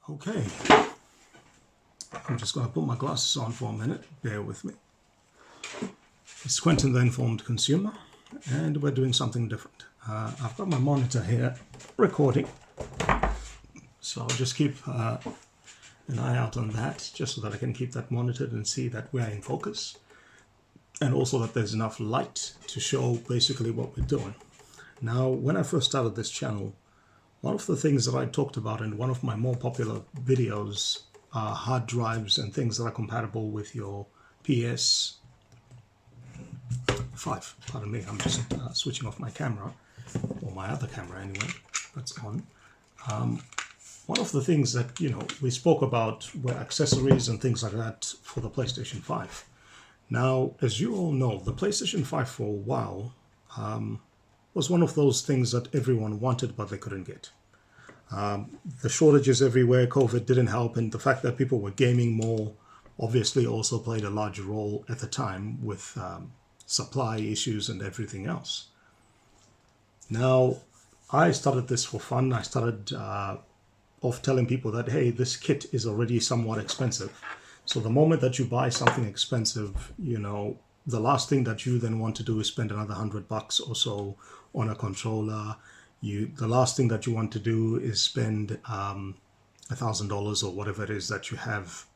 Okay, I'm just going to put my glasses on for a minute, bear with me. It's Quentin the Informed Consumer, and we're doing something different. I've got my monitor here recording, so I'll just keep an eye out on that, just so that I can keep that monitored and see that we're in focus, and also that there's enough light to show basically what we're doing. Now, when I first started this channel, one of the things that I talked about in one of my more popular videos are hard drives and things that are compatible with your PS5. Pardon me, I'm just switching off my camera, or my other camera anyway, that's on. One of the things that, we spoke about were accessories and things like that for the PlayStation 5. Now, as you all know, the PlayStation 5 for a while was one of those things that everyone wanted but they couldn't get. The shortages everywhere, COVID didn't help, and the fact that people were gaming more obviously also played a large role at the time with supply issues and everything else. Now, I started this for fun. I started off telling people that, hey, this kit is already somewhat expensive. So the moment that you buy something expensive, the last thing that you then want to do is spend another $100 or so on a controller. The last thing that you want to do is spend $1,000 or whatever it is that you have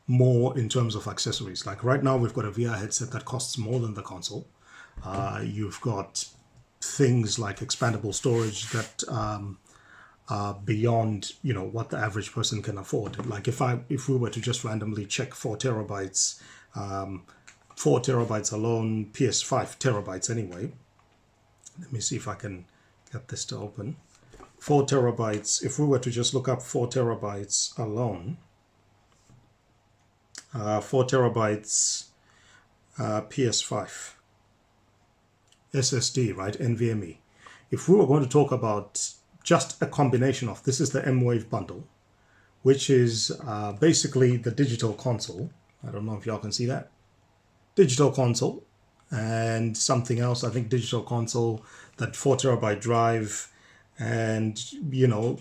more in terms of accessories. Like right now, we've got a VR headset that costs more than the console. You've got things like expandable storage that are beyond, what the average person can afford. Like if we were to just randomly check 4 terabytes, 4 terabytes alone, PS5 terabytes anyway. Let me see if I can get this to open. 4 terabytes, if we were to just look up 4 terabytes alone, 4 terabytes PS5, SSD, right, NVME. If we were going to talk about just a combination of, this is the M-Wave bundle, which is basically the digital console. I don't know if y'all can see that. Digital console. And something else, I think digital console, that 4 terabyte drive, and you're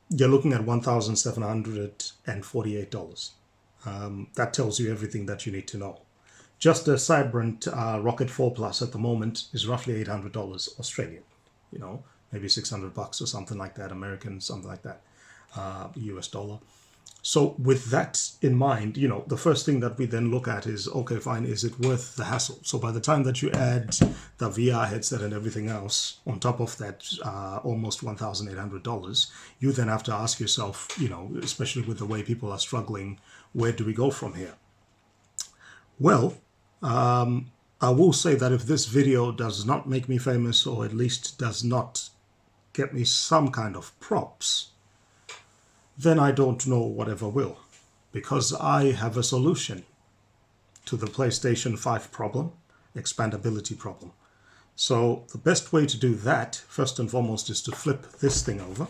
looking at $1,748. That tells you everything that you need to know. Just a Cybrant Rocket 4 Plus at the moment is roughly $800 Australian, maybe $600 or something like that, American, something like that, US dollar. So with that in mind, the first thing that we then look at is, okay, fine, is it worth the hassle? So by the time that you add the VR headset and everything else on top of that, almost $1,800, you then have to ask yourself, especially with the way people are struggling, where do we go from here? Well, I will say that if this video does not make me famous, or at least does not get me some kind of props, then I don't know whatever will, because I have a solution to the PlayStation 5 problem, expandability problem. So the best way to do that, first and foremost, is to flip this thing over.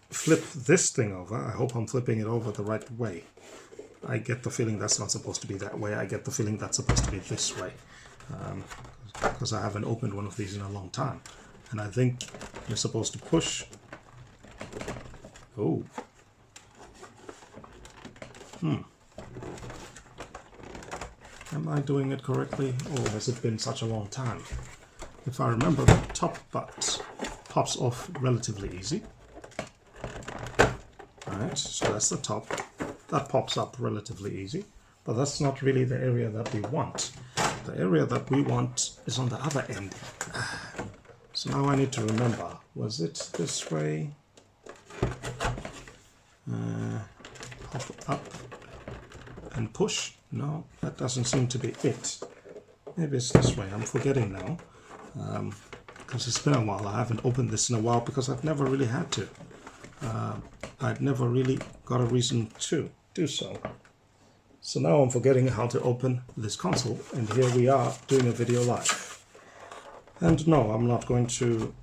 Flip this thing over. I hope I'm flipping it over the right way. I get the feeling that's not supposed to be that way. I get the feeling that's supposed to be this way, because I haven't opened one of these in a long time. And I think you're supposed to push. Oh. Am I doing it correctly, or has it been such a long time? If I remember, the top part pops off relatively easy. Alright, so that's the top. That pops up relatively easy, but that's not really the area that we want. The area that we want is on the other end. So now I need to remember, was it this way? Pop up and push? No, that doesn't seem to be it. Maybe it's this way. I'm forgetting now, because it's been a while. I haven't opened this in a while because I've never really had to. I'd never really got a reason to do so. So now I'm forgetting how to open this console, and here we are doing a video live. And no, I'm not going to.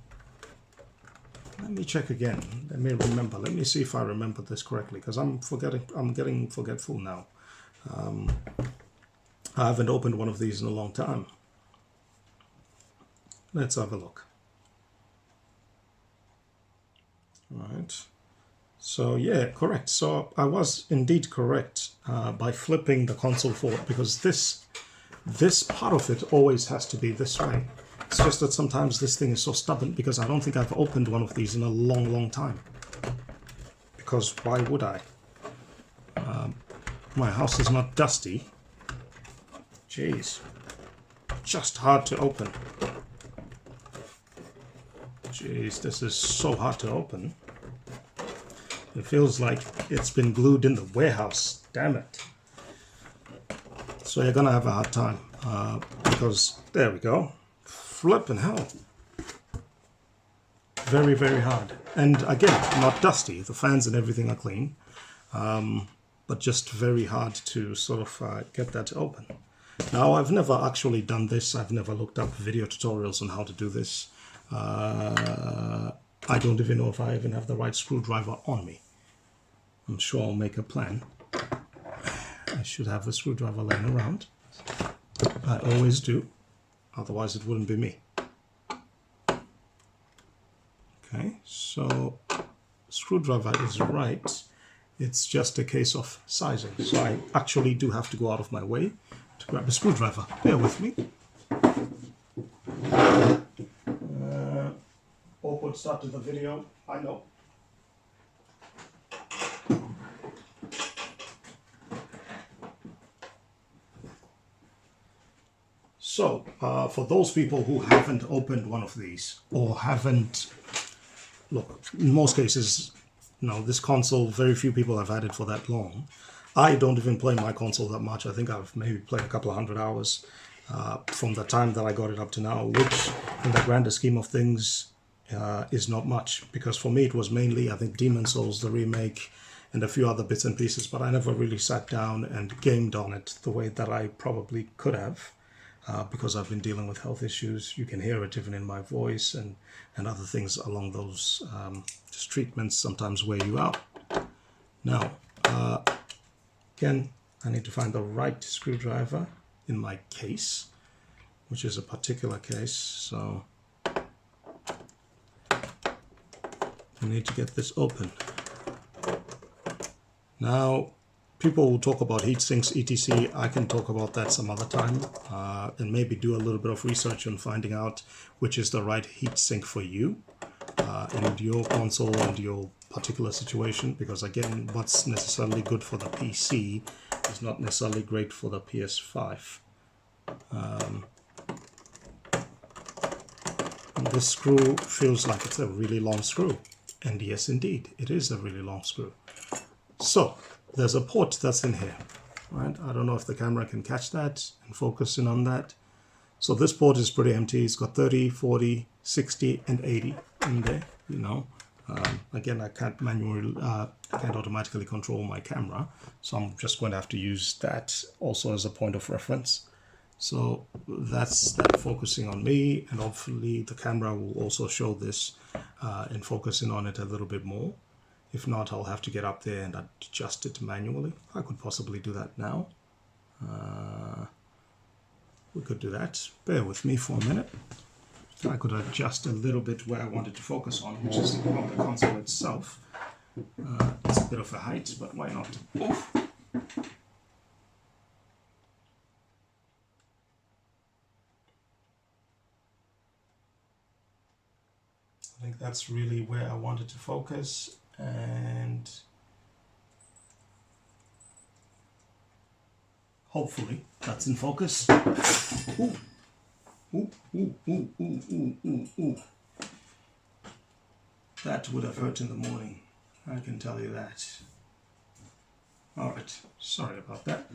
Let me check again. Let me remember. Let me see if I remember this correctly, because I'm getting forgetful now. I haven't opened one of these in a long time. Let's have a look. Right. So yeah, correct. So I was indeed correct by flipping the console forward, because this part of it always has to be this way. It's just that sometimes this thing is so stubborn, because I don't think I've opened one of these in a long time. Because why would I? My house is not dusty. Jeez. Just hard to open. Jeez, this is so hard to open. It feels like it's been glued in the warehouse. Damn it. So you're gonna have a hard time. Because, there we go. Flippin' hell. Very, very hard. And again, not dusty. The fans and everything are clean. But just very hard to sort of get that open. Now, I've never actually done this. I've never looked up video tutorials on how to do this. I don't even know if I even have the right screwdriver on me. I'm sure I'll make a plan. I should have a screwdriver laying around. I always do. Otherwise, it wouldn't be me. Okay, so screwdriver is right. It's just a case of sizing. So I actually do have to go out of my way to grab a screwdriver. Bear with me. Awkward start to the video, I know. So, for those people who haven't opened one of these, or haven't, look, in most cases, you know, this console, very few people have had it for that long. I don't even play my console that much. I think I've maybe played a couple of 100 hours from the time that I got it up to now, which in the grander scheme of things is not much, because for me it was mainly, I think, Demon's Souls, the remake, and a few other bits and pieces, but I never really sat down and gamed on it the way that I probably could have, because I've been dealing with health issues. You can hear it even in my voice, and other things along those just treatments sometimes wear you out. Now, again, I need to find the right screwdriver in my case, which is a particular case, so I need to get this open. Now, people will talk about heat sinks, etc. I can talk about that some other time, and maybe do a little bit of research on finding out which is the right heat sink for you and your console and your particular situation, because again, what's necessarily good for the PC is not necessarily great for the PS5. This screw feels like it's a really long screw. And yes, indeed, it is a really long screw. So, there's a port that's in here, right? I don't know if the camera can catch that and focus in on that. So this port is pretty empty. It's got 30, 40, 60, and 80 in there, you know. Again, I can't manually, I can't automatically control my camera, so I'm just going to have to use that also as a point of reference. So that's that focusing on me, and hopefully the camera will also show this and focusing on it a little bit more. If not, I'll have to get up there and adjust it manually. I could possibly do that now. We could do that. Bear with me for a minute. I could adjust a little bit where I wanted to focus on, which is on the console itself. It's a bit of a height, but why not? Oof. I think that's really where I wanted to focus, and hopefully that's in focus. Ooh. Ooh, ooh, ooh, ooh, ooh, ooh, ooh. That would have hurt in the morning, I can tell you that. Alright, sorry about that.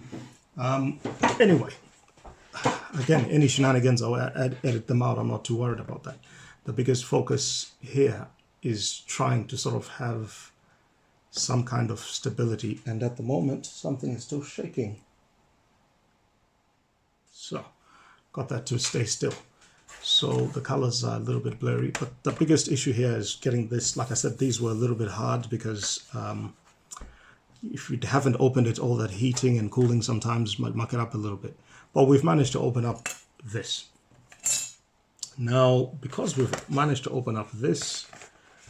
Anyway, again, any shenanigans, I'll edit them out. I'm not too worried about that. The biggest focus here is trying to sort of have some kind of stability, and at the moment something is still shaking. So, got that to stay still. So the colors are a little bit blurry, but the biggest issue here is getting this. Like I said, these were a little bit hard because if you haven't opened it, all that heating and cooling sometimes might muck it up a little bit. But we've managed to open up this. Now, because we've managed to open up this,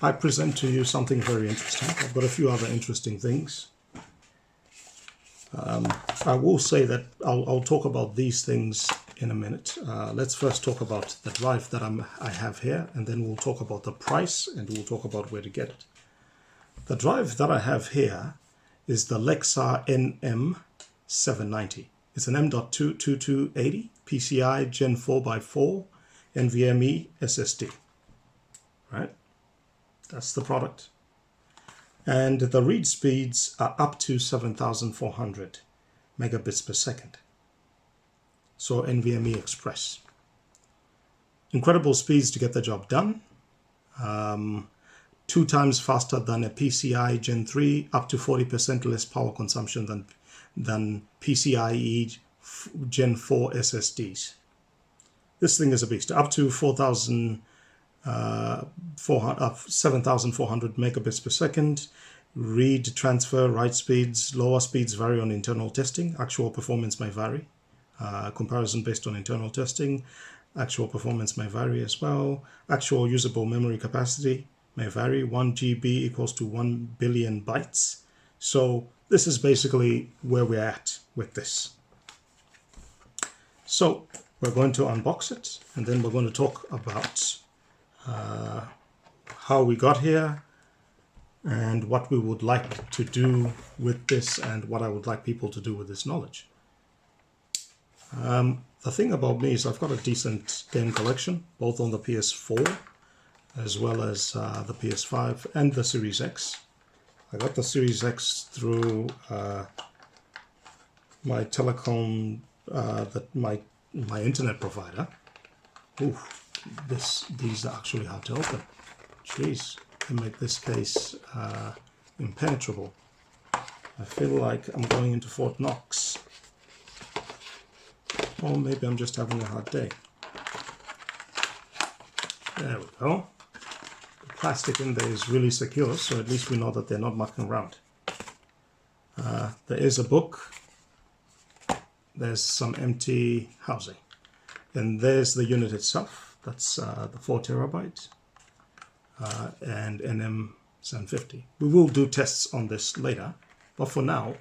I present to you something very interesting. I've got a few other interesting things. I will say that I'll talk about these things in a minute. Let's first talk about the drive that I have here, and then we'll talk about the price, and we'll talk about where to get it. The drive that I have here is the Lexar NM790. It's an M.2 2280 PCI Gen 4x4 NVMe SSD. Right? That's the product. And the read speeds are up to 7,400 megabits per second. So NVMe Express. Incredible speeds to get the job done. 2 times faster than a PCI Gen 3, up to 40% less power consumption than PCIe Gen 4 SSDs. This thing is a beast. Up to 7,400 megabits per second. Read, transfer, write speeds. Lower speeds vary on internal testing. Actual performance may vary. Comparison based on internal testing. Actual performance may vary as well. Actual usable memory capacity may vary. 1 GB equals to 1 billion bytes. So this is basically where we're at with this. So we're going to unbox it, and then we're going to talk about how we got here and what we would like to do with this and what I would like people to do with this knowledge. The thing about me is I've got a decent game collection, both on the PS4 as well as the PS5 and the Series X. I got the Series X through my telecom, my internet provider. Ooh, these are actually hard to open. Jeez, they make this case impenetrable. I feel like I'm going into Fort Knox. Or maybe I'm just having a hard day. There we go. The plastic in there is really secure, so at least we know that they're not mucking around. There is a book. There's some empty housing. And there's the unit itself. That's the 4 terabyte and NM750. We will do tests on this later, but for now,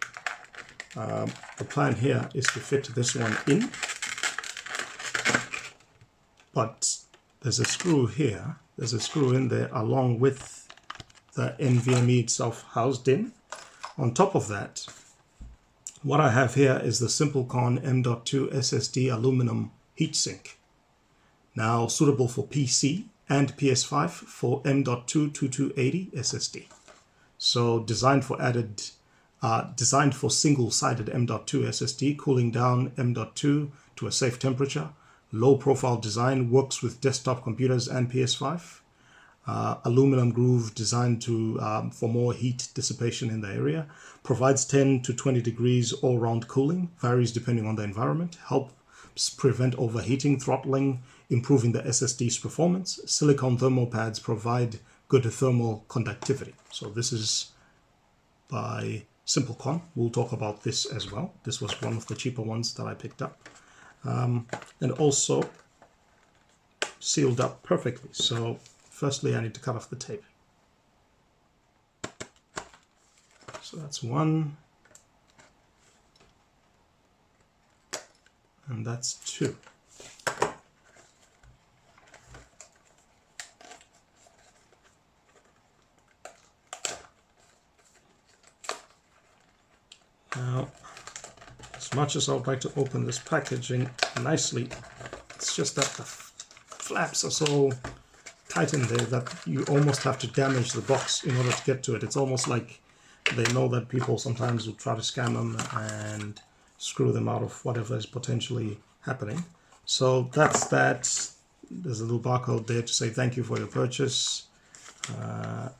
the plan here is to fit this one in. But there's a screw here. There's a screw in there along with the NVMe itself housed in. On top of that, what I have here is the SimpleCon M.2 SSD aluminum heatsink. Now suitable for PC and PS5 for M.2 2280 SSD. So designed for single-sided M.2 SSD, cooling down M.2 to a safe temperature. Low profile design, works with desktop computers and PS5. Aluminum groove designed for more heat dissipation in the area. Provides 10 to 20 degrees all-round cooling, varies depending on the environment. Helps prevent overheating, throttling, improving the SSD's performance. Silicone thermal pads provide good thermal conductivity. So this is by SimpleCon. We'll talk about this as well. This was one of the cheaper ones that I picked up. And also sealed up perfectly. So firstly, I need to cut off the tape. So that's one. And that's two. Now, as much as I would like to open this packaging nicely, it's just that the flaps are so tight in there that you almost have to damage the box in order to get to it. It's almost like they know that people sometimes will try to scam them and screw them out of whatever is potentially happening. So that's that. There's a little barcode there to say thank you for your purchase.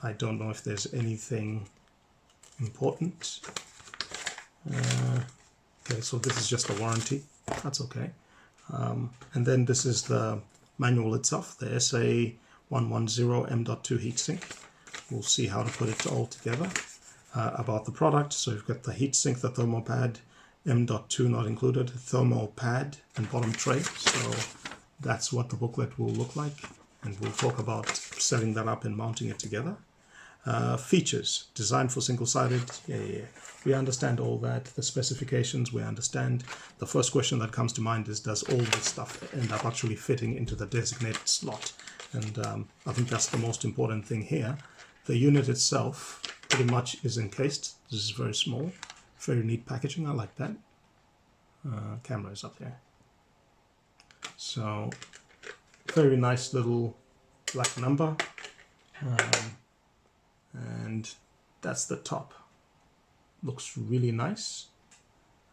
I don't know if there's anything important. Okay, so this is just a warranty. That's okay. And then this is the manual itself, the SA110 M.2 heatsink. We'll see how to put it all together. About the product, so you've got the heatsink, the thermal pad, M.2 not included, thermal pad and bottom tray. So that's what the booklet will look like. and we'll talk about setting that up and mounting it together. Features, designed for single-sided, yeah. We understand all that, the specifications, we understand. The first question that comes to mind is, does all this stuff end up actually fitting into the designated slot? And I think that's the most important thing here. The unit itself pretty much is encased. This is very small, very neat packaging, I like that. Camera is up there. So, very nice little black number. And that's the top. Looks really nice.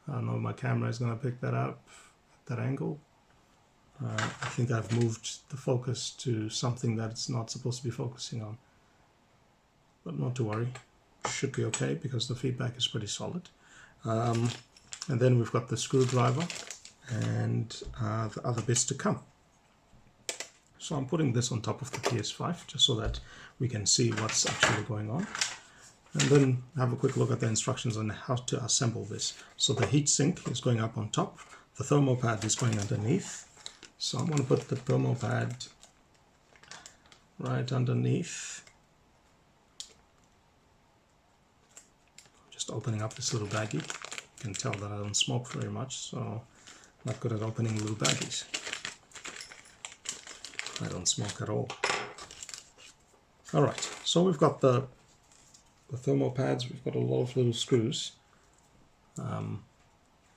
I don't know if my camera is going to pick that up at that angle. I think I've moved the focus to something that it's not supposed to be focusing on. But not to worry. Should be okay because the feedback is pretty solid. And then we've got the screwdriver and the other bits to come. So I'm putting this on top of the PS5 just so that we can see what's actually going on. And then have a quick look at the instructions on how to assemble this. So the heatsink is going up on top. The thermal pad is going underneath. So I'm going to put the thermal pad right underneath. Just opening up this little baggie. You can tell that I don't smoke very much, so I'm not good at opening little baggies. I don't smoke at all. Alright, so we've got the thermal pads, we've got a lot of little screws. And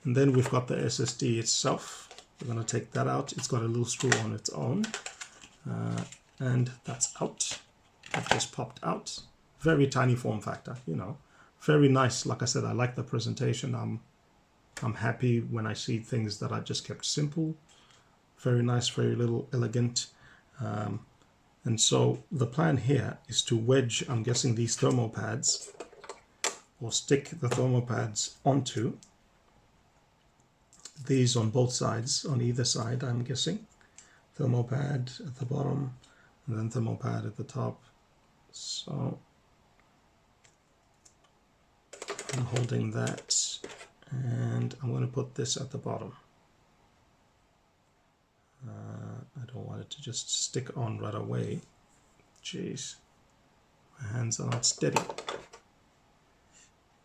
then we've got the SSD itself. We're going to take that out. It's got a little screw on its own. And that's out. That just popped out. Very tiny form factor, you know. Very nice. Like I said, I like the presentation. I'm happy when I see things that I just kept simple. Very nice, very little elegant. And so the plan here is to wedge, I'm guessing, these thermal pads, or stick the thermal pads onto these on both sides, on either side, I'm guessing. Thermal pad at the bottom, and then thermal pad at the top. So I'm holding that, and I'm going to put this at the bottom. I don't want it to just stick on right away. Jeez, my hands are not steady.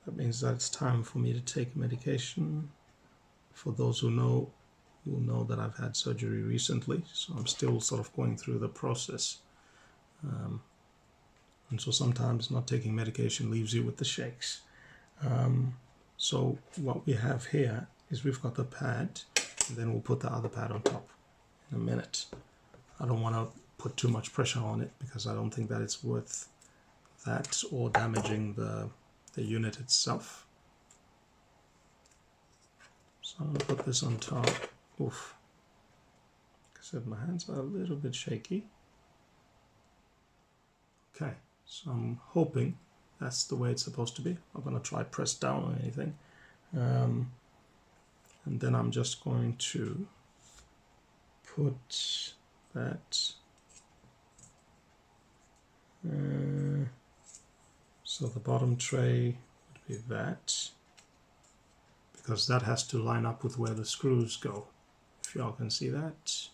That means that it's time for me to take medication. For those who know, will know that I've had surgery recently, so I'm still sort of going through the process. And so sometimes not taking medication leaves you with the shakes. So what we have here is we've got the pad, and then we'll put the other pad on top in a minute. I don't want to put too much pressure on it because I don't think that it's worth that or damaging the unit itself. So I'm going to put this on top. Oof. Like I said, my hands are a little bit shaky. Okay, so I'm hoping that's the way it's supposed to be. I'm going to try press down on anything. And then I'm just going to put that. So the bottom tray would be that, because that has to line up with where the screws go. If y'all can see that.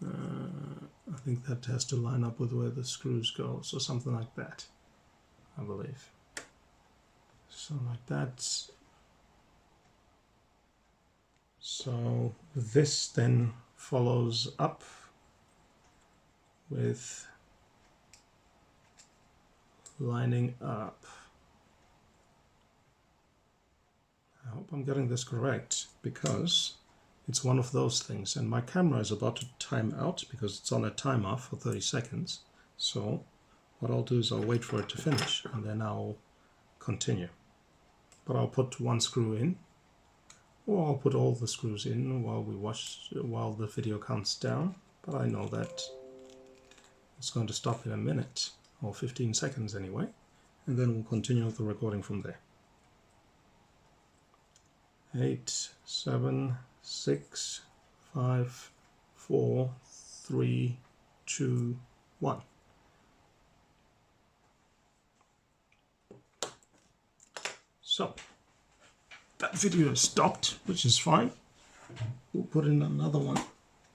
I think that has to line up with where the screws go. So something like that, I believe. So like that. So this then follows up with lining up. I hope I'm getting this correct because it's one of those things, and my camera is about to time out because it's on a timer for 30 seconds. So what I'll do is I'll wait for it to finish and then I'll continue. But I'll put one screw in, or I'll put all the screws in while the video counts down. But I know that it's going to stop in a minute, or 15 seconds anyway, and then we'll continue the recording from there. 8, 7, 6, 5, 4, 3, 2, 1. So that video is stopped, which is fine. We'll put in another one,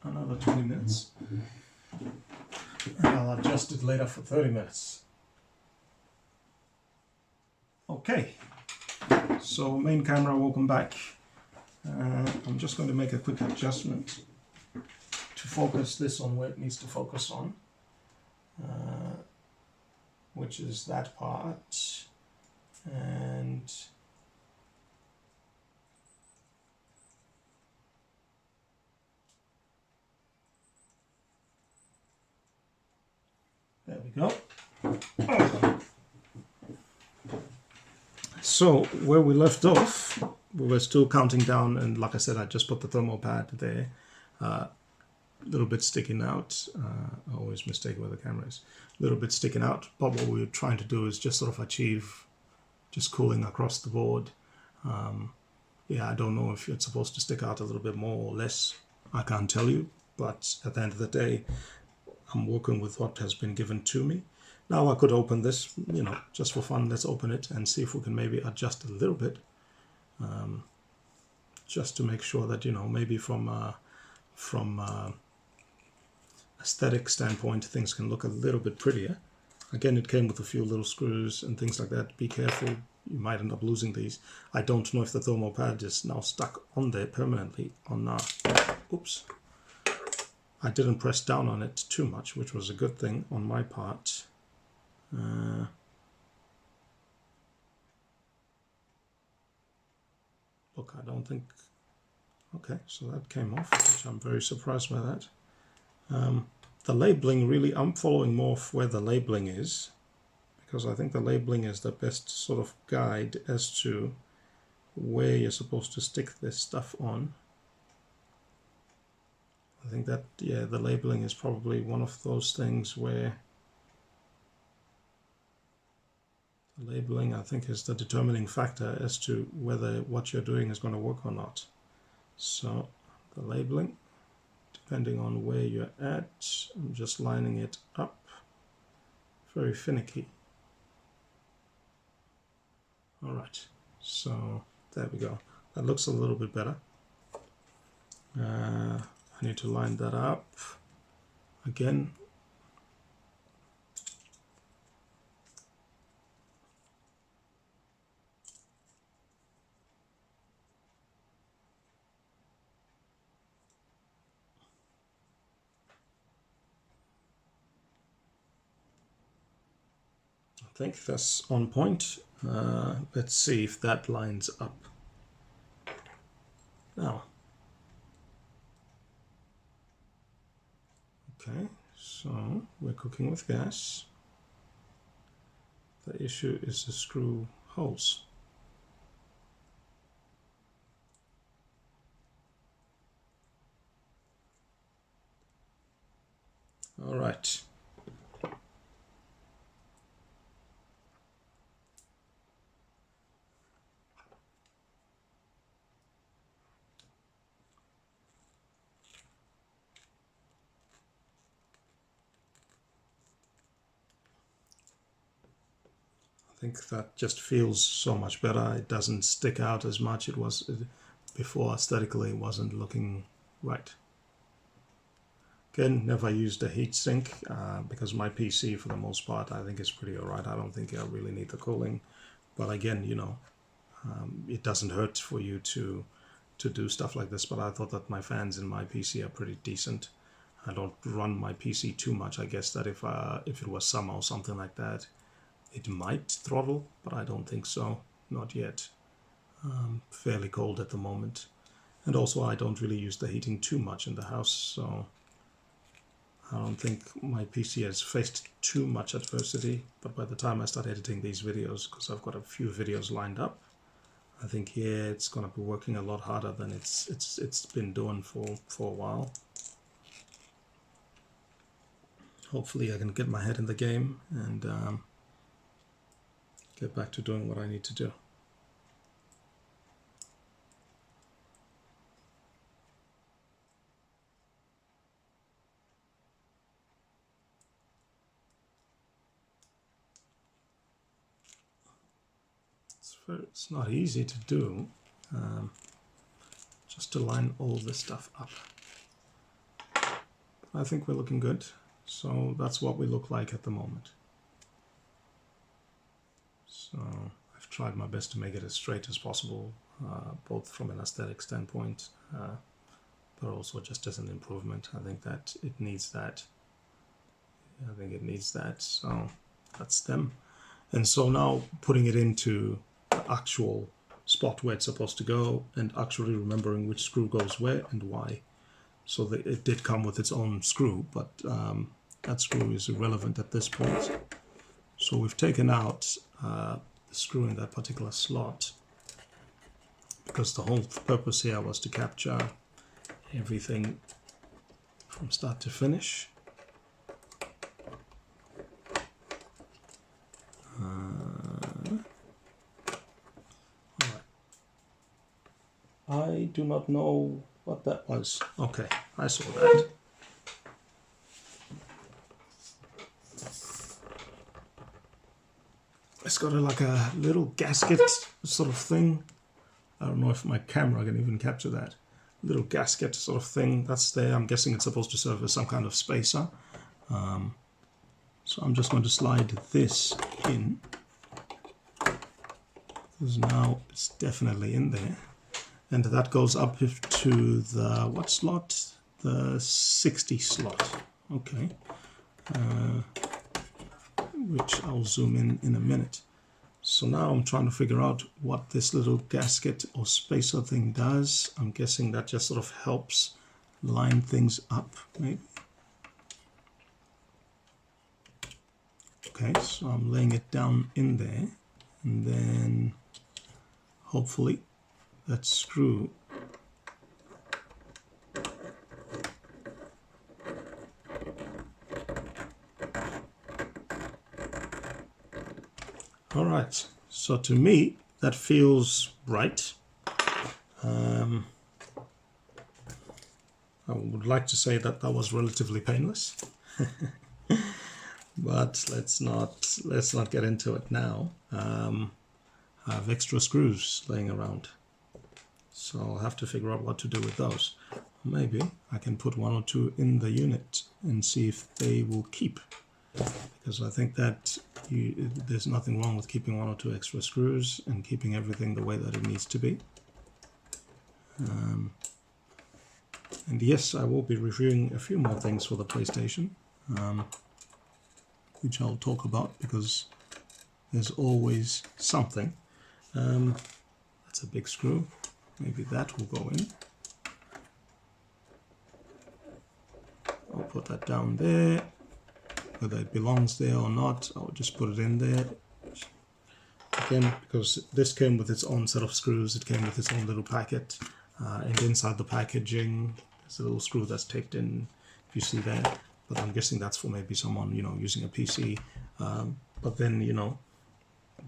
another 20 minutes. and I'll adjust it later for 30 minutes. Okay, so main camera, welcome back. I'm just going to make a quick adjustment to focus this on where it needs to focus on, which is that part, and there we go. So where we left off, we were still counting down, and like I said, I just put the thermal pad there, a little bit sticking out. I always mistake where the camera is. A little bit sticking out, but what we were trying to do is just sort of achieve just cooling across the board. Yeah, I don't know if it's supposed to stick out a little bit more or less. I can't tell you, but at the end of the day, I'm working with what has been given to me. Now I could open this, you know, just for fun. Let's open it and see if we can maybe adjust a little bit, just to make sure that, you know, maybe from aesthetic standpoint, things can look a little bit prettier. Again, it came with a few little screws and things like that. Be careful, you might end up losing these. I don't know if the thermal pad is now stuck on there permanently or not. Oops. I didn't press down on it too much, which was a good thing on my part. Look, I don't think... Okay, so that came off, which I'm very surprised by that. The labeling, really, I'm following more of where the labeling is, because I think the labeling is the best sort of guide as to where you're supposed to stick this stuff on. I think that, yeah, the labeling is probably one of those things where the labeling, I think, is the determining factor as to whether what you're doing is going to work or not. So the labeling, depending on where you're at, I'm just lining it up. Very finicky. All right, so there we go. That looks a little bit better. I need to line that up again. I think that's on point. Let's see if that lines up. Now, okay, so we're cooking with gas. The issue is the screw holes. All right. I think that just feels so much better. It doesn't stick out as much. It was before, aesthetically it wasn't looking right. Again, never used a heatsink because my PC, for the most part, I think is pretty alright. I don't think I really need the cooling. But again, you know, it doesn't hurt for you to do stuff like this. But I thought that my fans in my PC are pretty decent. I don't run my PC too much. I guess that if it was summer or something like that, it might throttle, but I don't think so. Not yet. Fairly cold at the moment. And also I don't really use the heating too much in the house, so I don't think my PC has faced too much adversity. But by the time I start editing these videos, because I've got a few videos lined up, I think, yeah, it's going to be working a lot harder than it's been doing for a while. Hopefully I can get my head in the game and get back to doing what I need to do. It's not easy to do, just to line all this stuff up. I think we're looking good. So that's what we look like at the moment. So I've tried my best to make it as straight as possible, both from an aesthetic standpoint, but also just as an improvement. I think that it needs that. So that's them. And so now putting it into the actual spot where it's supposed to go and actually remembering which screw goes where and why. So it did come with its own screw, but that screw is irrelevant at this point. So we've taken out the screw in that particular slot because the whole purpose here was to capture everything from start to finish. I do not know what that was. Okay, I saw that. It's got like a little gasket sort of thing. I don't know if my camera can even capture that. Little gasket sort of thing that's there. I'm guessing it's supposed to serve as some kind of spacer. So I'm just going to slide this in, because now it's definitely in there. And that goes up to the, what slot? The 60 slot. Okay. Which I'll zoom in a minute. So now I'm trying to figure out what this little gasket or spacer thing does. I'm guessing that just sort of helps line things up, maybe. Okay, so I'm laying it down in there, and then hopefully that screw all right, so to me that feels right. I would like to say that that was relatively painless. But let's not get into it now. I have extra screws laying around, so I'll have to figure out what to do with those. Maybe I can put one or two in the unit and see if they will keep, because I think that there's nothing wrong with keeping one or two extra screws and keeping everything the way that it needs to be. And yes, I will be reviewing a few more things for the PlayStation, which I'll talk about because there's always something. That's a big screw. Maybe that will go in. I'll put that down there. Whether it belongs there or not, I'll just put it in there. Again, because this came with its own set of screws, it came with its own little packet. And inside the packaging, there's a little screw that's taped in, if you see that. But I'm guessing that's for maybe someone, using a PC. But then,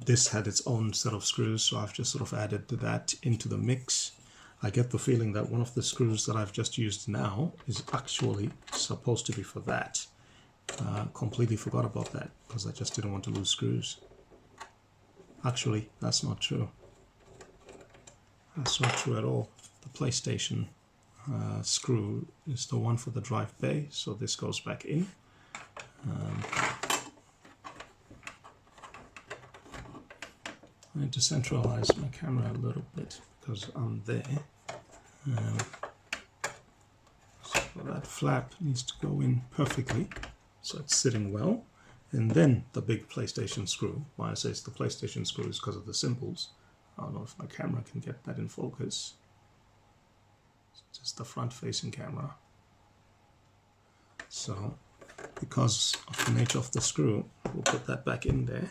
this had its own set of screws, so I've just sort of added that into the mix. I get the feeling that one of the screws that I've just used now is actually supposed to be for that. Completely forgot about that because I just didn't want to lose screws. Actually, that's not true. That's not true at all. The PlayStation screw is the one for the drive bay, so this goes back in. I need to centralize my camera a little bit because I'm there. So that flap needs to go in perfectly, so it's sitting well. And then the big PlayStation screw. Why I say it's the PlayStation screw is because of the symbols. I don't know if my camera can get that in focus. It's just the front-facing camera. So, because of the nature of the screw, we'll put that back in there.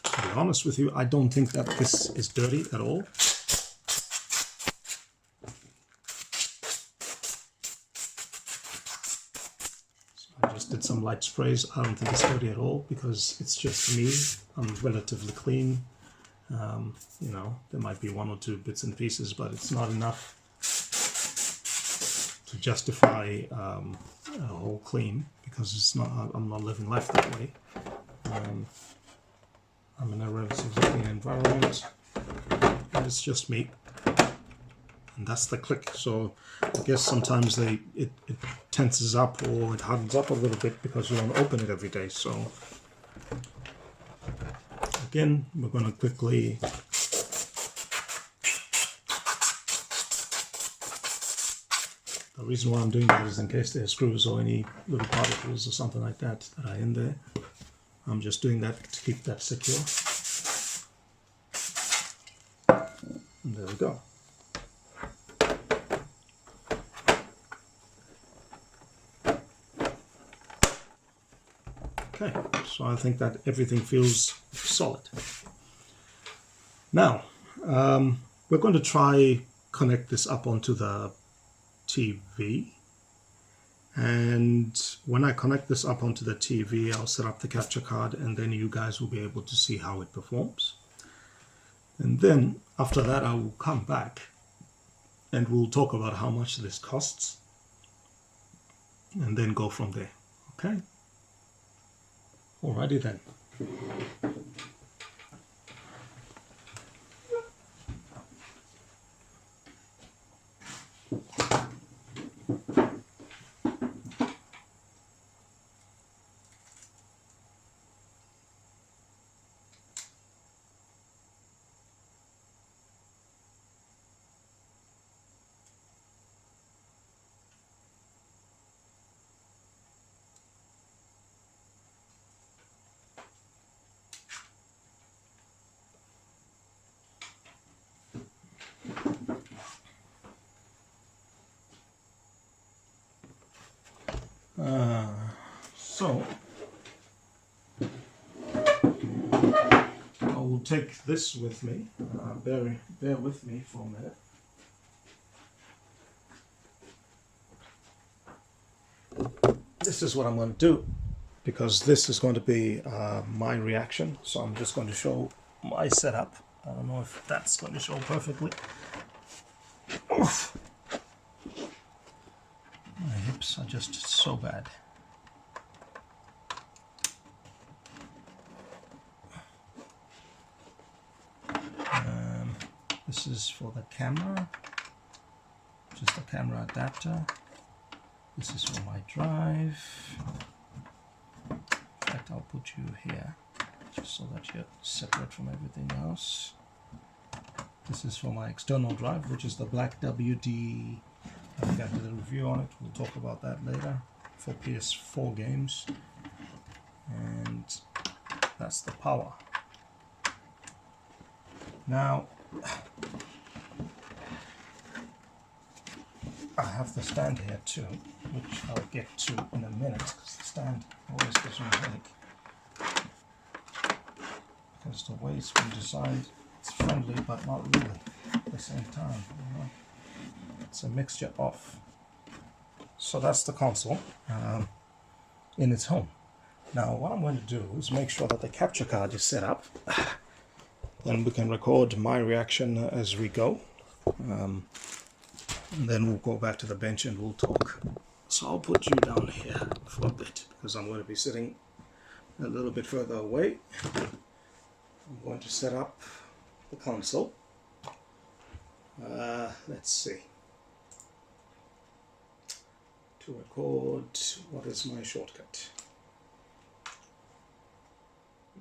To be honest with you, I don't think that this is dirty at all. Did some light sprays. I don't think it's dirty at all because it's just me. I'm relatively clean. There might be one or two bits and pieces, but it's not enough to justify a whole clean because it's not. I'm not living life that way. I'm in a relatively clean environment, and it's just me. and that's the click. So I guess sometimes it tenses up or it hardens up a little bit because you don't open it every day. So again, we're going to quickly the reason why I'm doing that is in case there are screws or any little particles or something like that that are in there. I'm just doing that to keep that secure. And there we go. Okay, so I think that everything feels solid. Now, we're going to try connect this up onto the TV. And when I connect this up onto the TV, I'll set up the capture card, and then you guys will be able to see how it performs. And then after that, I will come back and we'll talk about how much this costs and then go from there. Okay? Alrighty then. So I will take this with me. Bear with me for a minute. This is what I'm going to do, because this is going to be my reaction. So I'm just going to show my setup. I don't know if that's going to show perfectly. Oof. My hips are just so bad. This is for the camera, just a camera adapter. This is for my drive. In fact, I'll put you here just so that you're separate from everything else. This is for my external drive, which is the black WD. I think I did a review on it. We'll talk about that later, for PS4 games. And that's the power. Now, I have the stand here too, which I'll get to in a minute, because the stand always gives me a headache. Because the way it's been designed, it's friendly but not really at the same time. You know? It's a mixture of. So that's the console in its home. Now what I'm going to do is make sure that the capture card is set up. Then we can record my reaction as we go. And then we'll go back to the bench and we'll talk. So I'll put you down here for a bit, because I'm going to be sitting a little bit further away. I'm going to set up the console. Let's see. To record, what is my shortcut?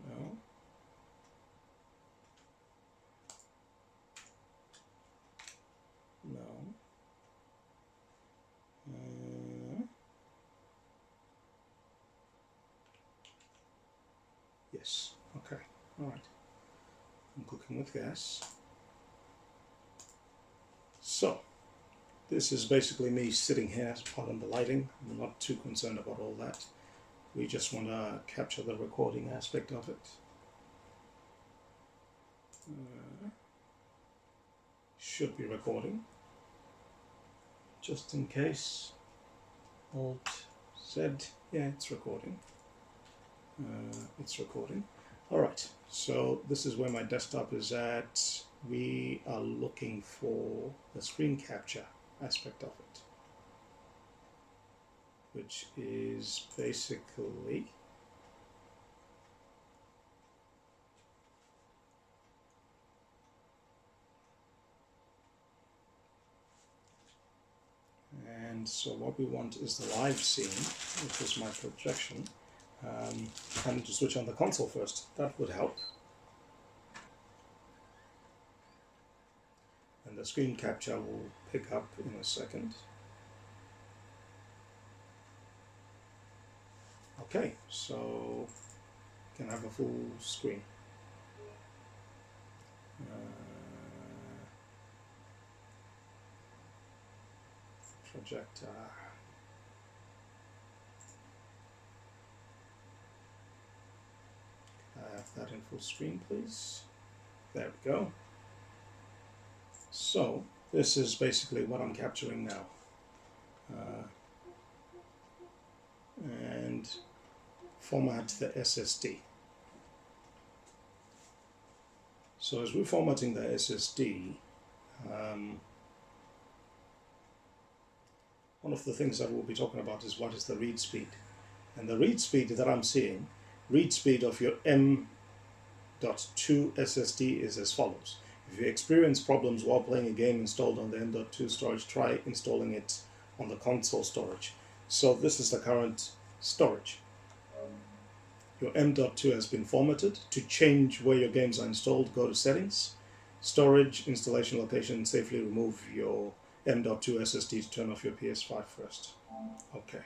No. No. Yes. Okay. All right. I'm cooking with gas. So, this is basically me sitting here, pardon the lighting. I'm not too concerned about all that. We just want to capture the recording aspect of it. Should be recording. Just in case. Alt Z. Yeah, it's recording. It's recording. Alright, so this is where my desktop is at. We are looking for the screen capture aspect of it, which is basically And so what we want is the live scene, which is my projection. I need to switch on the console first. That would help. And the screen capture will pick up in a second. Okay, so you can have a full screen. Projector. Can I have that in full screen, please? There we go. So this is basically what I'm capturing now. And format the SSD. So as we're formatting the SSD, one of the things that we'll be talking about is what is the read speed. And the read speed that I'm seeing, read speed of your M.2 SSD is as follows. If you experience problems while playing a game installed on the M.2 storage, try installing it on the console storage. So this is the current storage. Your M.2 has been formatted. To change where your games are installed, go to Settings, Storage, Installation Location, safely remove your M.2 SSD to turn off your PS5 first. Okay.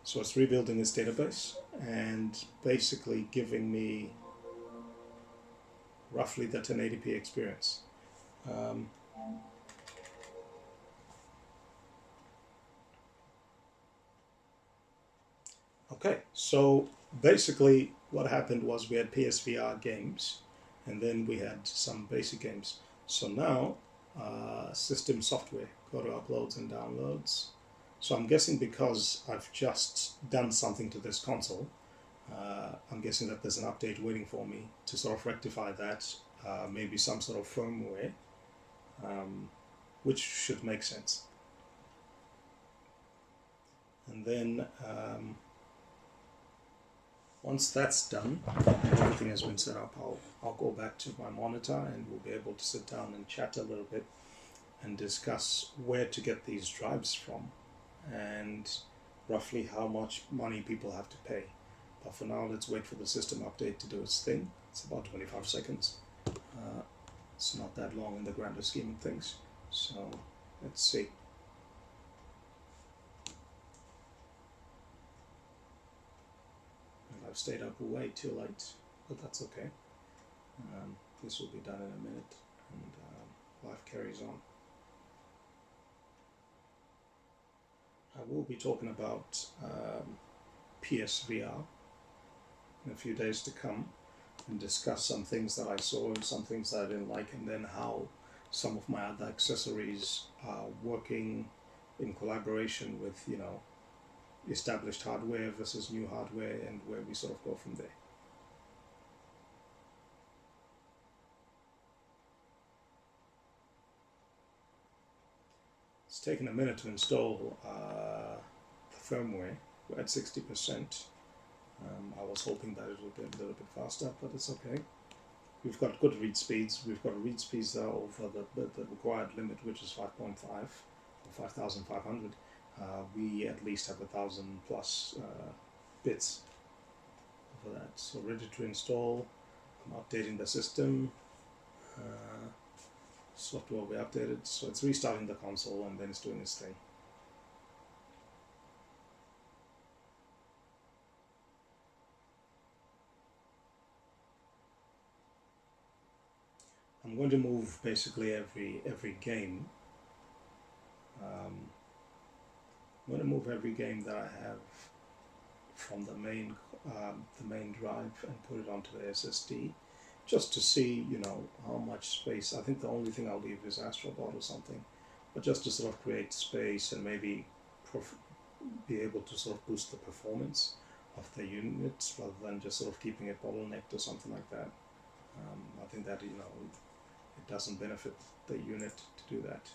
So it's rebuilding its database and basically giving me roughly the 1080p experience. Okay, so basically what happened was we had PSVR games and then we had some basic games. So now system software, go to uploads and downloads. So I'm guessing because I've just done something to this console, I'm guessing that there's an update waiting for me to sort of rectify that, maybe some sort of firmware, which should make sense. And then once that's done, everything has been set up, I'll go back to my monitor and we'll be able to sit down and chat a little bit and discuss where to get these drives from and roughly how much money people have to pay. But for now, let's wait for the system update to do its thing. It's about 25 seconds. It's not that long in the grander scheme of things. So let's see. I've stayed up way too late, but that's okay. This will be done in a minute, and life carries on. I will be talking about PSVR in a few days to come and discuss some things that I saw and some things that I didn't like, and then how some of my other accessories are working in collaboration with, you know, established hardware versus new hardware, and where we sort of go from there. It's taken a minute to install the firmware. We're at 60%. I was hoping that it would be a little bit faster, but it's okay. We've got good read speeds. We've got read speeds that are over the required limit, which is 5.5 or 5,500. We at least have 1,000 plus bits over that. So ready to install. I'm updating the system. Software will be updated. So it's restarting the console and then it's doing its thing. I'm going to move basically every game. I'm going to move every game that I have from the main drive and put it onto the SSD, just to see, you know, how much space. I think the only thing I'll leave is Astrobot or something, but just to sort of create space and maybe be able to sort of boost the performance of the units rather than just sort of keeping it bottlenecked or something like that. I think that, you know, it doesn't benefit the unit to do that.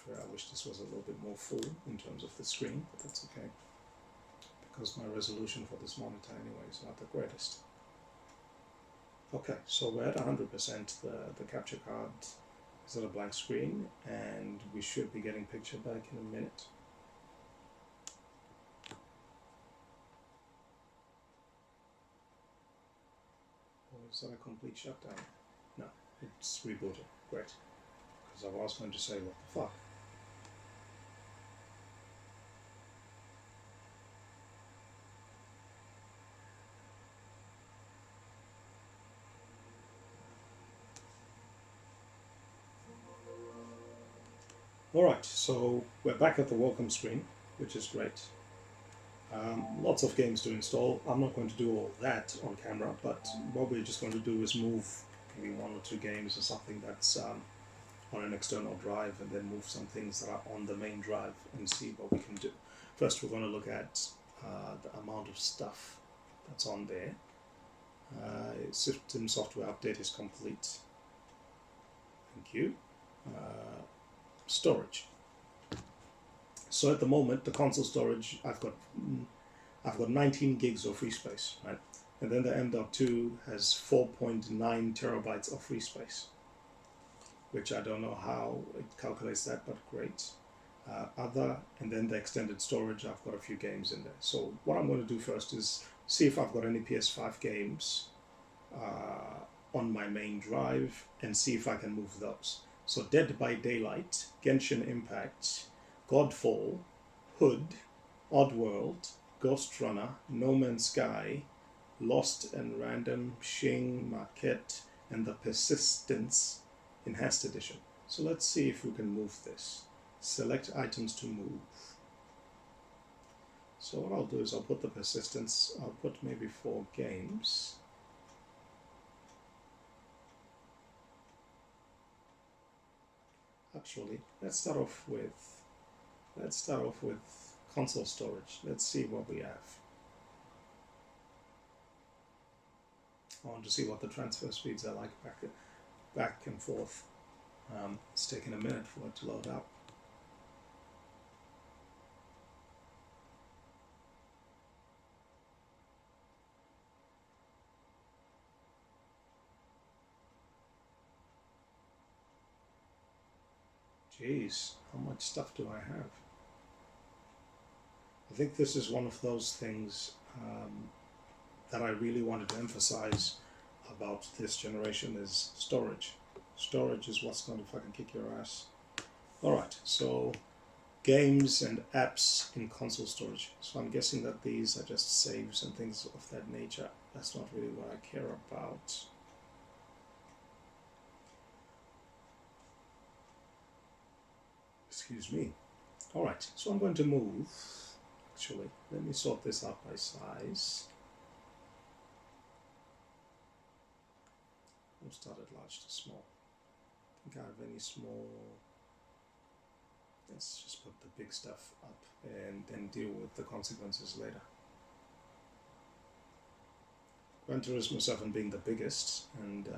I wish this was a little bit more full in terms of the screen, but that's okay, because my resolution for this monitor anyway is not the greatest. Okay, so we're at 100%. The capture card Is it a blank screen? And we should be getting picture back in a minute. Or is that a complete shutdown? No, it's rebooted. Great. Because I was going to say, what the fuck? Alright, so we're back at the welcome screen, which is great. Lots of games to install. I'm not going to do all that on camera, but what we're just going to do is move maybe 1 or 2 games or something that's on an external drive, and then move some things that are on the main drive and see what we can do. First, we're going to look at the amount of stuff that's on there. System software update is complete. Thank you. Storage. So at the moment, the console storage, I've got 19 gigs of free space, right? And then the M.2 has 4.9 terabytes of free space, which I don't know how it calculates that, but great. And then the extended storage, I've got a few games in there. So what I'm going to do first is see if I've got any PS5 games on my main drive and see if I can move those. So Dead by Daylight, Genshin Impact, Godfall, Hood, Oddworld, Ghost Runner, No Man's Sky, Lost and Random, Shing, Marquette, and the Persistence Enhanced Edition. So let's see if we can move this. Select items to move. So what I'll do is I'll put the Persistence, I'll put maybe 4 games. Actually, let's start off with console storage. Let's see what we have. I want to see what the transfer speeds are like back and forth. It's taking a minute for it to load up. Jeez, how much stuff do I have? I think this is one of those things that I really wanted to emphasize about this generation is storage. Storage is what's going to fucking kick your ass. Alright, so games and apps in console storage. So I'm guessing that these are just saves and things of that nature. That's not really what I care about. Excuse me. Alright, so I'm going to move. Actually, let me sort this out by size. We'll start at large to small. I think I have any small. Let's just put the big stuff up and then deal with the consequences later. Gran Turismo 7 being the biggest and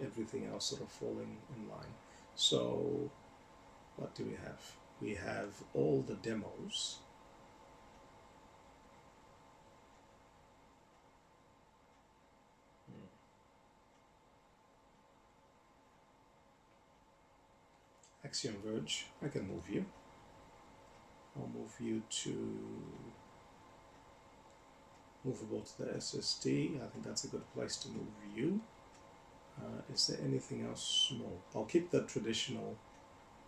everything else sort of falling in line. So what do we have? We have all the demos. Axiom Verge, I can move you. I'll move you to movable to the SSD. I think that's a good place to move you. Is there anything else small? I'll keep the traditional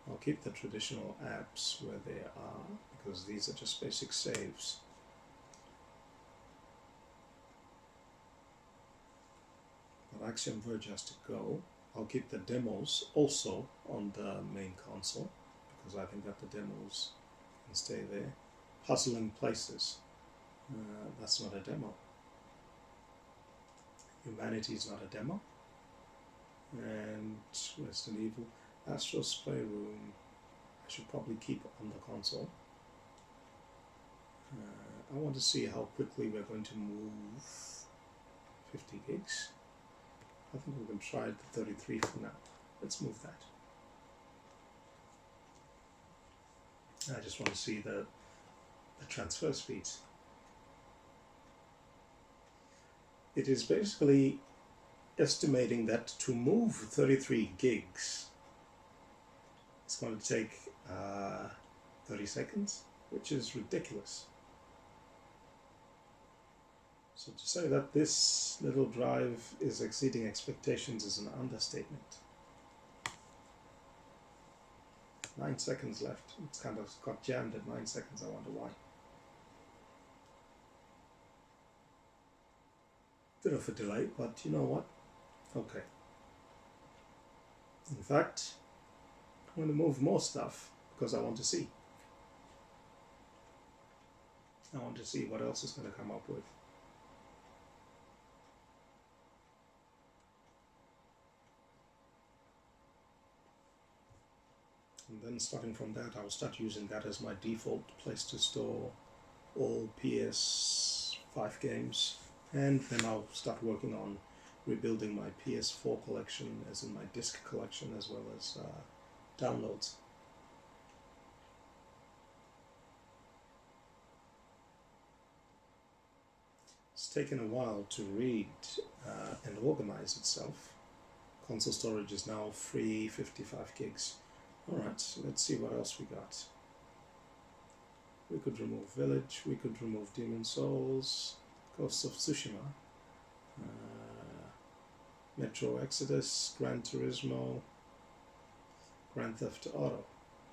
apps where they are because these are just basic saves. But Axiom Verge has to go. I'll keep the demos also on the main console because I think that the demos can stay there. Puzzling Places, that's not a demo. Humanity is not a demo. And Resident Evil, Astro's Playroom, I should probably keep on the console. I want to see how quickly we're going to move 50 gigs. I think we can try the 33 for now. Let's move that. I just want to see the transfer speeds. It is basically estimating that to move 33 gigs It's going to take 30 seconds, which is ridiculous. So to say that this little drive is exceeding expectations is an understatement. 9 seconds left. It's kind of got jammed at 9 seconds. I wonder why. Bit of a delay, but you know what? Okay. In fact, I'm going to move more stuff because I want to see. I want to see what else is going to come up with. And then starting from that, I'll start using that as my default place to store all PS5 games. And then I'll start working on rebuilding my PS4 collection, as in my disc collection, as well as downloads. It's taken a while to read and organize itself. Console storage is now free, 55 gigs. Alright, so let's see what else we got. We could remove Village, we could remove Demon Souls, Ghosts of Tsushima, Metro Exodus, Gran Turismo, Grand Theft Auto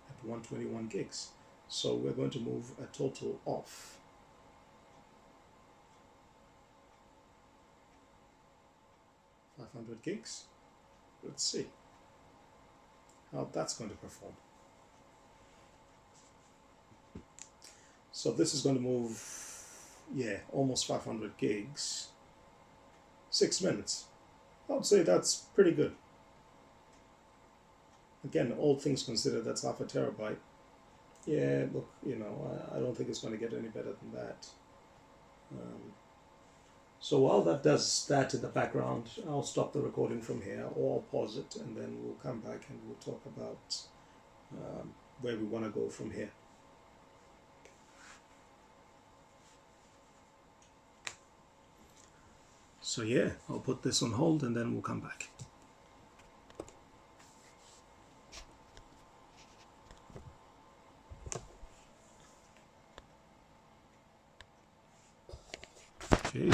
at 121 gigs. So we're going to move a total of 500 gigs. Let's see how that's going to perform. So this is going to move, yeah, almost 500 gigs. 6 minutes. I would say that's pretty good. Again, all things considered, that's half a terabyte. Yeah, look, you know, I don't think it's going to get any better than that. So while that does that in the background, I'll stop the recording from here, or I'll pause it, and then we'll come back and we'll talk about where we want to go from here. So yeah, I'll put this on hold and then we'll come back. Okay.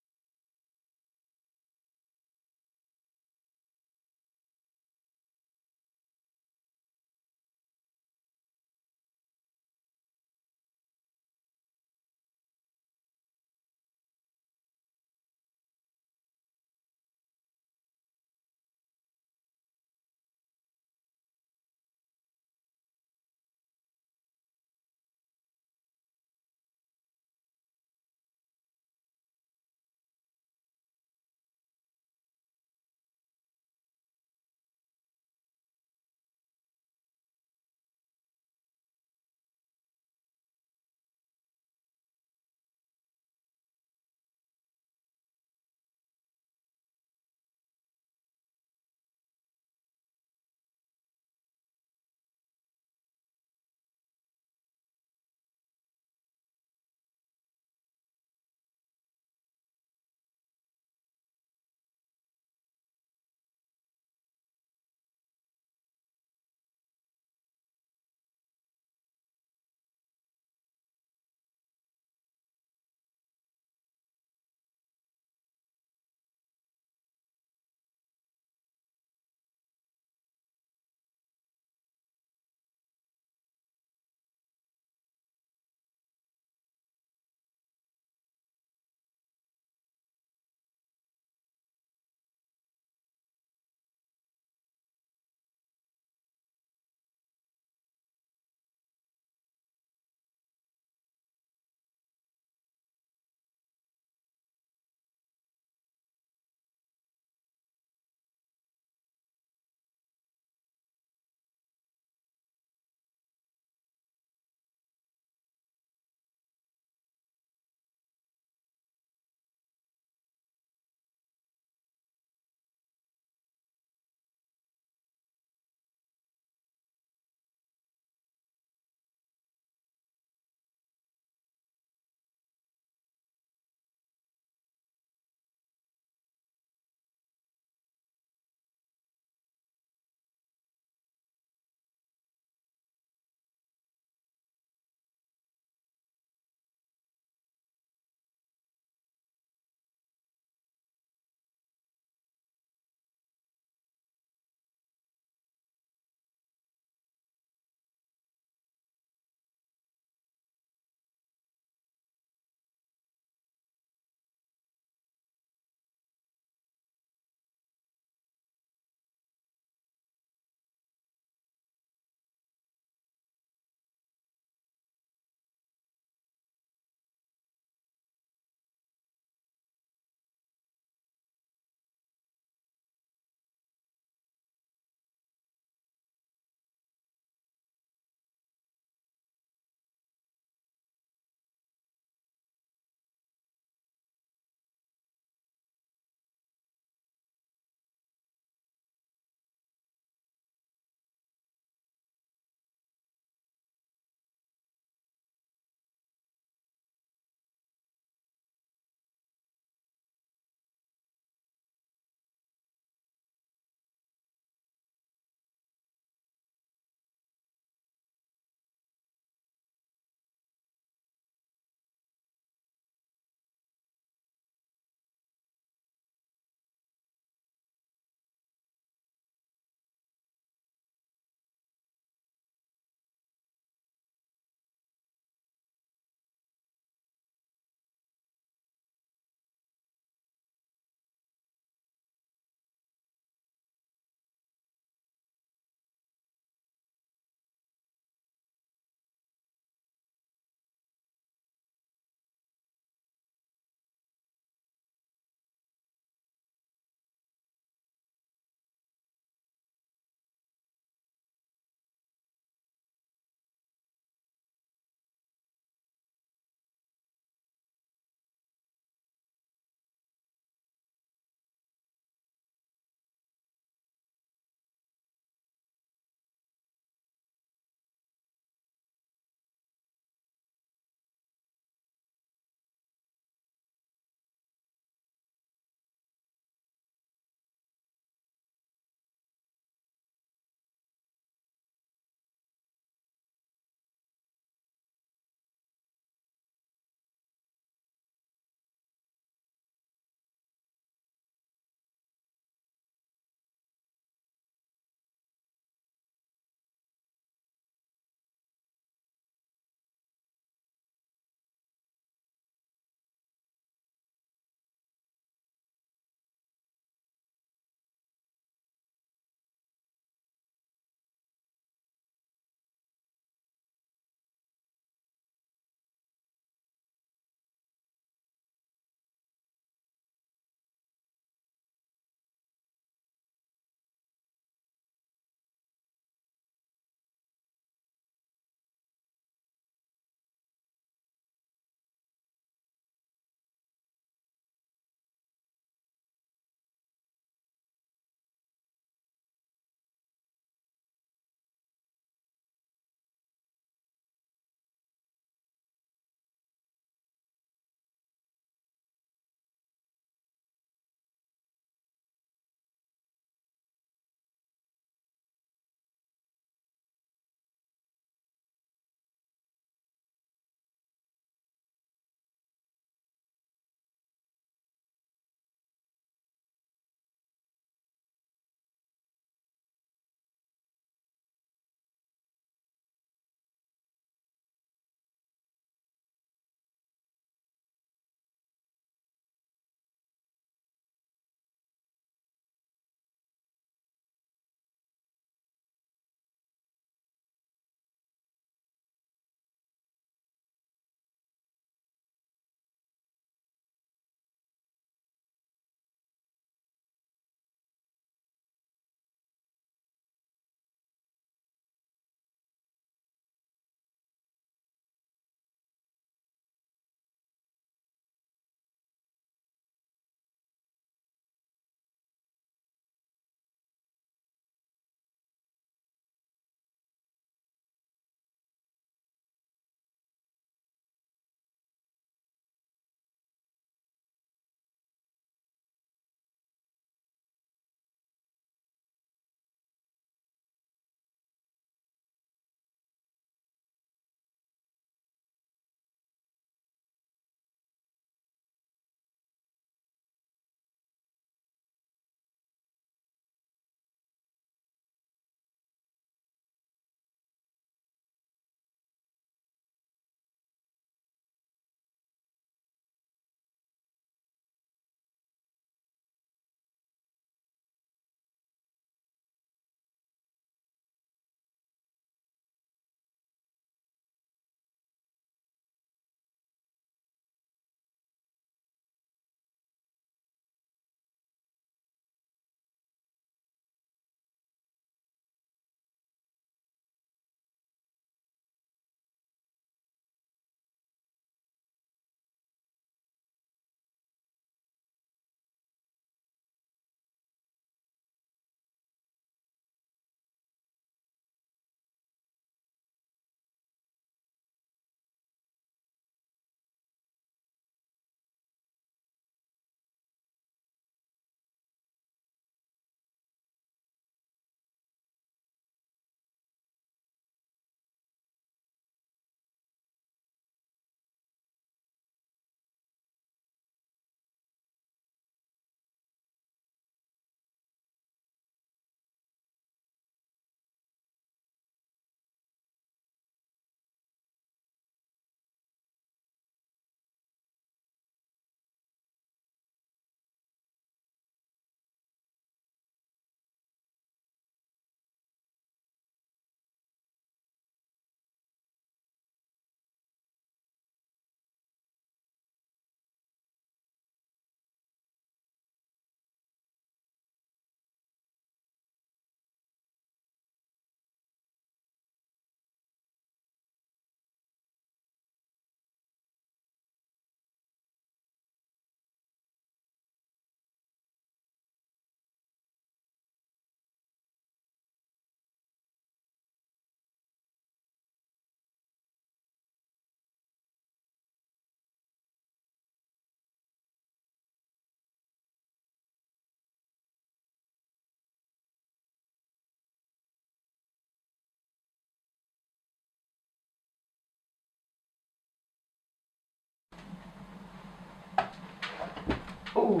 Oh.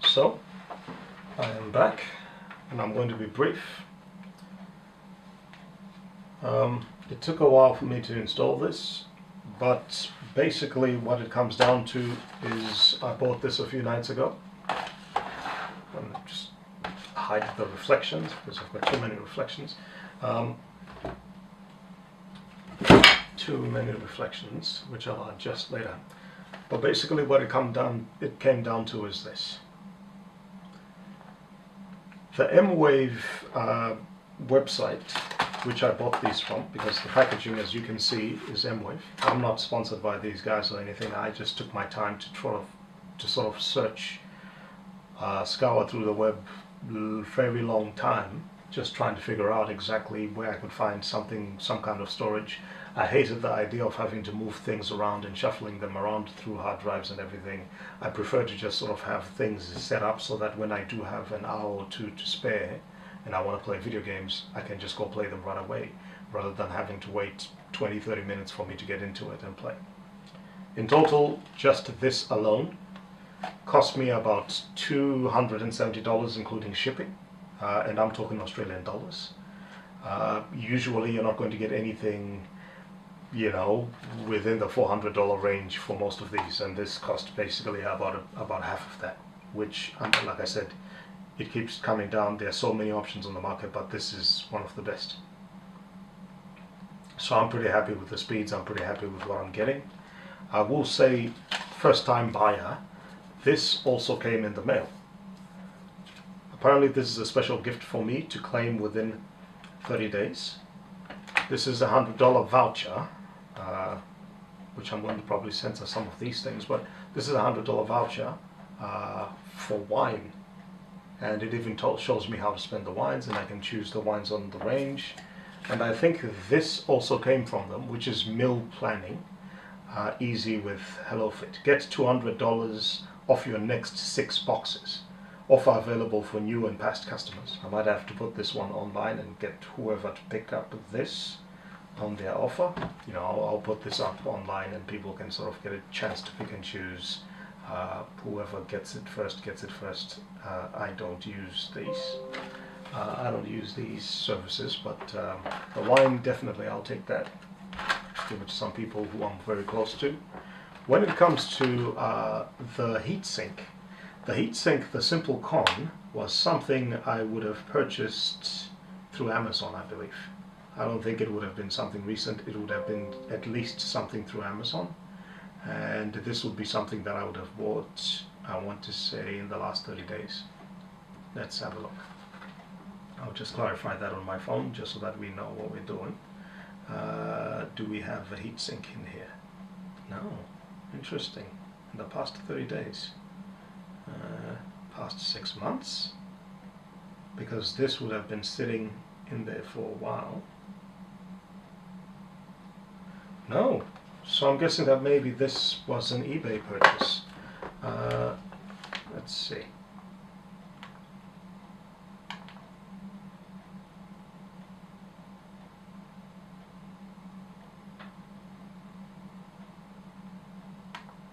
So, I am back, and I'm going to be brief. It took a while for me to install this, but basically what it comes down to is I bought this a few nights ago. I'm just hide the reflections because I've got too many reflections. Too many reflections, which I'll adjust later. But basically what it came down to is this. The M-Wave website, which I bought these from, because the packaging, as you can see, is M-Wave. I'm not sponsored by these guys or anything. I just took my time to sort of search, scour through the web very long time, just trying to figure out exactly where I could find some kind of storage. I hated the idea of having to move things around and shuffling them around through hard drives and everything. I prefer to just sort of have things set up so that when I do have an hour or two to spare and I want to play video games, I can just go play them right away, rather than having to wait 20-30 minutes for me to get into it and play. In total, just this alone cost me about $270 including shipping, and I'm talking Australian dollars. Usually you're not going to get anything, you know, within the $400 range for most of these, and this cost basically about half of that, which, like I said, it keeps coming down. There are so many options on the market, but this is one of the best. So I'm pretty happy with the speeds, I'm pretty happy with what I'm getting. I will say, first time buyer, this also came in the mail. Apparently this is a special gift for me to claim within 30 days. This is a $100 voucher, which I'm going to probably censor some of these things, but this is a $100 voucher for wine. And it even shows me how to spend the wines, and I can choose the wines on the range. And I think this also came from them, which is meal planning, easy with HelloFit. Get $200 off your next 6 boxes. Offer available for new and past customers. I might have to put this one online and get whoever to pick up this on their offer. You know, I'll put this up online and people can sort of get a chance to pick and choose. Whoever gets it first gets it first. I don't use these. I don't use these services, but the wine, definitely I'll take that. Give it to some people who I'm very close to. When it comes to the heatsink, the simple con, was something I would have purchased through Amazon, I believe. I don't think it would have been something recent. It would have been at least something through Amazon. And this would be something that I would have bought, I want to say, in the last 30 days. Let's have a look. I'll just clarify that on my phone, just so that we know what we're doing. Do we have a heatsink in here? No. Interesting. In the past 30 days. Past 6 months. Because this would have been sitting in there for a while. No. So I'm guessing that maybe this was an eBay purchase. Let's see.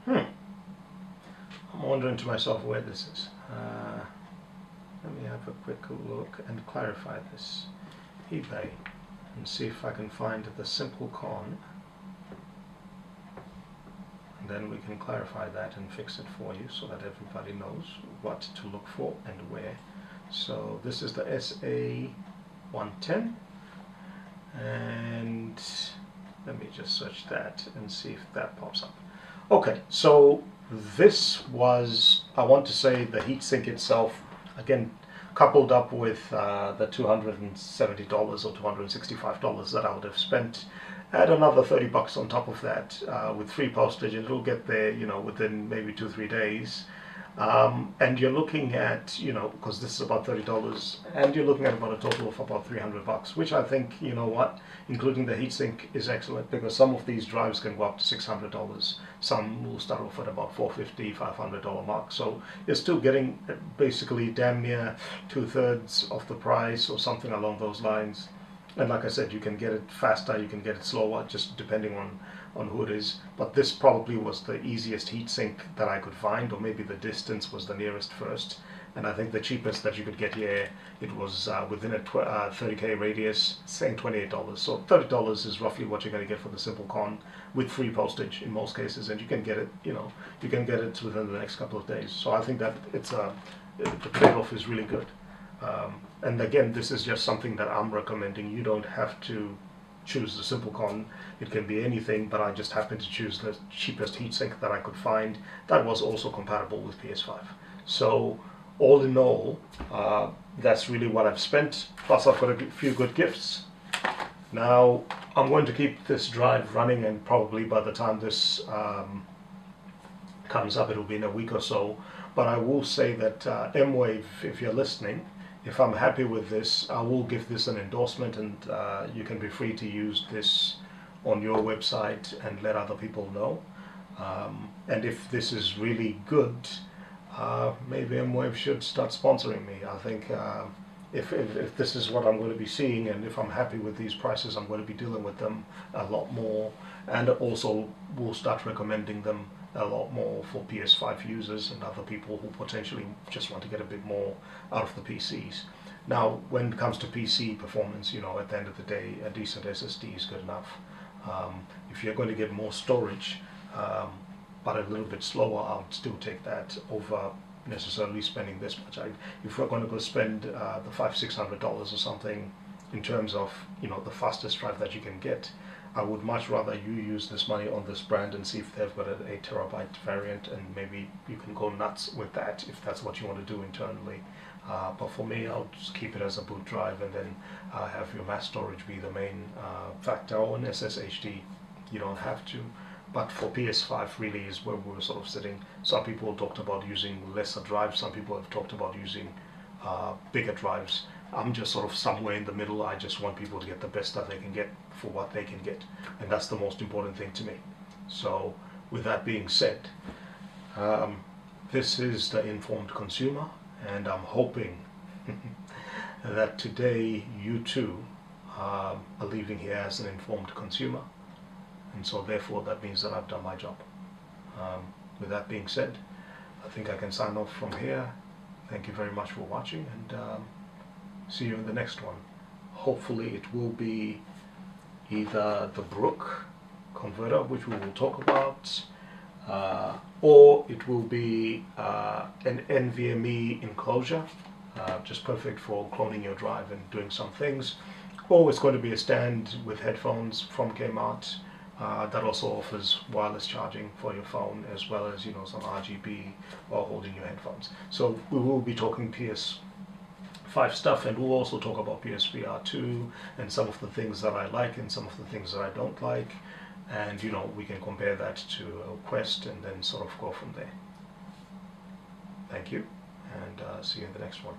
I'm wondering to myself where this is. Let me have a quick look and clarify this. eBay, and see if I can find the simple con. And then we can clarify that and fix it for you so that everybody knows what to look for and where. So this is the SA110, and let me just search that and see if that pops up. Okay, so this was, I want to say, the heatsink itself, again, coupled up with the $270 or $265 that I would have spent. Add another $30 on top of that with free postage, and it'll get there, you know, within maybe 2-3 days. And you're looking at, you know, because this is about $30, and you're looking at about a total of about $300, which I think, you know what, including the heatsink, is excellent, because some of these drives can go up to $600. Some will start off at about $450, $500 mark. So you're still getting basically damn near 2/3 of the price or something along those lines. And like I said, you can get it faster, you can get it slower, just depending on who it is. But this probably was the easiest heatsink that I could find, or maybe the distance was the nearest first. And I think the cheapest that you could get here, it was within a 30k radius, saying $28. So $30 is roughly what you're going to get for the Simple Con, with free postage in most cases, and you can get it, you can get it within the next couple of days. So I think that the trade-off is really good. And again, this is just something that I'm recommending. You don't have to choose the Simple Con. It can be anything, but I just happened to choose the cheapest heatsink that I could find that was also compatible with PS5. So all in all, that's really what I've spent. Plus I've got a few good gifts. Now I'm going to keep this drive running, and probably by the time this comes up, it'll be in a week or so. But I will say that M-Wave, if you're listening, if I'm happy with this, I will give this an endorsement, and you can be free to use this on your website and let other people know. And if this is really good, maybe M-Wave should start sponsoring me. I think if this is what I'm going to be seeing, and if I'm happy with these prices, I'm going to be dealing with them a lot more, and also we'll start recommending them a lot more for PS5 users and other people who potentially just want to get a bit more out of the PCs. Now, when it comes to PC performance, at the end of the day, a decent SSD is good enough. If you're going to get more storage, but a little bit slower, I would still take that over necessarily spending this much. If we're going to go spend the $500-600 or something in terms of the fastest drive that you can get, I would much rather you use this money on this brand and see if they've got an 8 terabyte variant, and maybe you can go nuts with that if that's what you want to do internally. But for me, I'll just keep it as a boot drive, and then have your mass storage be the main factor. Or an SSHD, you don't have to. But for PS5 really is where we were sort of sitting. Some people talked about using lesser drives, some people have talked about using bigger drives. I'm just sort of somewhere in the middle. I just want people to get the best that they can get for what they can get, and that's the most important thing to me. So with that being said, this is the Informed Consumer, and I'm hoping that today you too are leaving here as an informed consumer, and so therefore that means that I've done my job. With that being said, I think I can sign off from here. Thank you very much for watching, and see you in the next one. Hopefully it will be either the Brook converter, which we will talk about, or it will be an NVMe enclosure, just perfect for cloning your drive and doing some things. Or it's going to be a stand with headphones from Kmart that also offers wireless charging for your phone, as well as some RGB while holding your headphones. So we will be talking PS5 stuff, and we'll also talk about PSVR 2 and some of the things that I like and some of the things that I don't like, and we can compare that to a Quest and then sort of go from there. Thank you, and see you in the next one.